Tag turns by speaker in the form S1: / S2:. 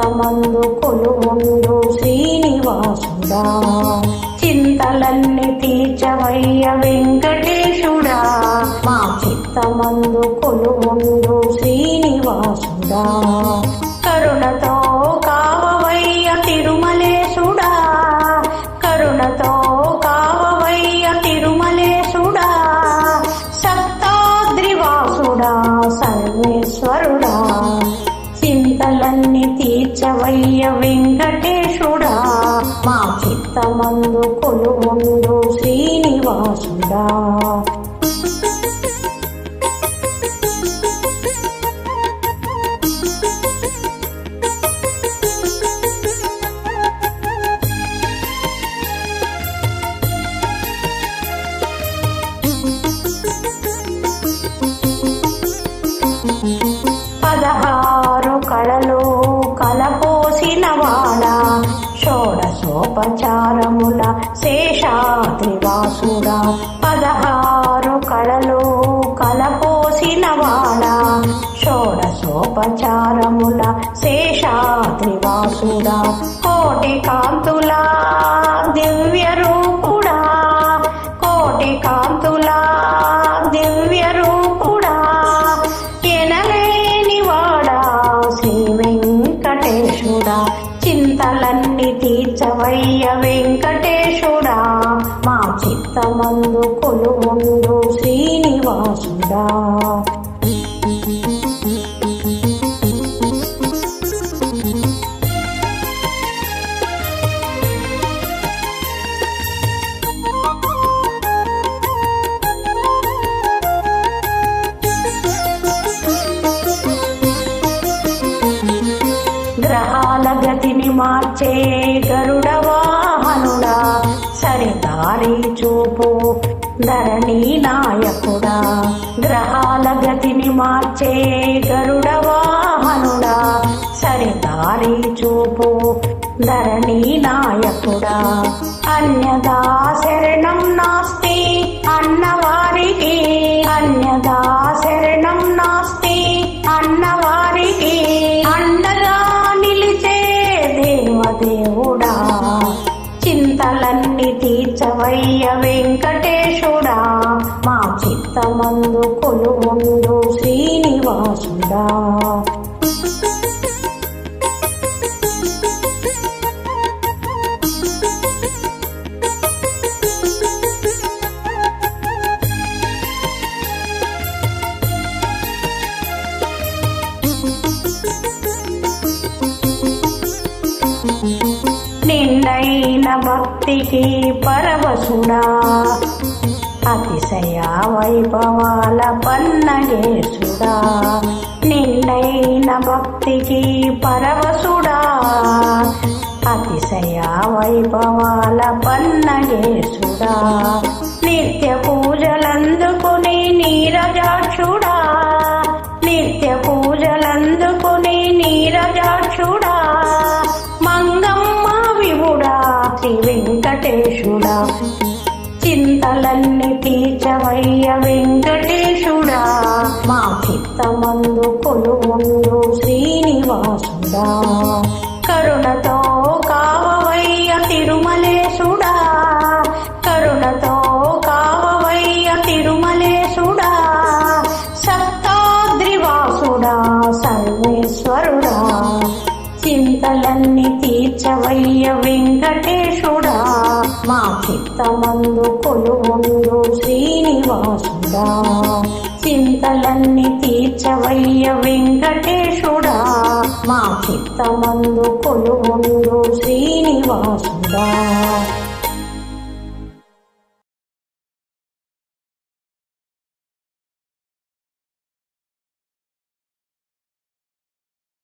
S1: చిత్తమందు కొలువుండు శ్రీనివాసుడా, చింతలన్నీ తీర్చవయ్య వెంకటేశుడా, మా చిత్తమందు కొలువుండు శ్రీనివాసుడా, కరుణతో కావవయ్య తిరుమలేశుడా, కరుణతో కావవయ్య తిరుమలేశుడా, సప్తాద్రివాసుడా సర్వేశ్వరుడా, చింతలన్నీ తీర్చవయ్య వెంకటేశుడా, మా చిత్తమందు కొలువుండు శ్రీనివాసుడా. పదహారు కళలు కలపోసిన వాడ, షోడశోపచారముల శేషాద్రివాసుడా, పదహారు కళలు కలపోసిన వాడ, షోడశోపచారముల శేషాద్రివాసుడా, కోటి కాంతుల దివ్య రూపుడా, కోటి కాంతుల దివ్య రూపుడా, వెంకటేశుడా, చింతలన్నీ తీర్చవయ్య వెంకటేశుడా, మా చిత్తమందు కొలువుండు శ్రీనివాసుడా. గ్రహాల గతిని మార్చే గరుడ వాహనుడా, సరిదారి చూపు ధరణి నాయకుడా, గ్రహాల గతిని మార్చే గరుడ వాహనుడా, సరిదారి చూపు ధరణి నాయకుడా, అన్యదా శరణం నాస్తి అన్నవారికి, అన్యదా శరణం నాస్తి అన్నవారికి, అండగా నిలిచే దేవదేవుడా, చింతలన్నీ తీర్చవయ్య వెంకటేశుడా, మా చిత్తమందు కొలువుండు శ్రీనివాసుడా. నిండైన భక్తికి పరవశుడా, అతిశయ వైభవాల పన్నగేశుడా, నిండైన భక్తికి పరవశుడా, అతిశయ వైభవాల పన్నగేశుడా, నిత్య పూజలందుకుని నీరజాక్షుడా, నిత్య పూజలందుకుని నీరజాక్షుడా, మంగమ్మ వివుడా శ్రీ వెంకటేశుడా, చింతలన్నీ తీర్చవయ్య వెంకటేశుడా, మా చిత్తమందు కొలువుండు శ్రీనివాసుడా, కరుణతో కావవయ్య తిరుమలేశుడా, కరుణతో కావవయ్య తిరుమలేశుడా, సప్తాద్రివాసుడా సర్వేశ్వరుడా, చింతలన్నీ తీర్చవయ్య వెంకటేశుడా, మా చిత్తమందు కొలువుండు శ్రీనివాసుడా, చింతలన్నీ తీర్చవయ్య వెంకటేశుడా, మా చిత్తమందు కొలువుండు శ్రీనివాసుడా.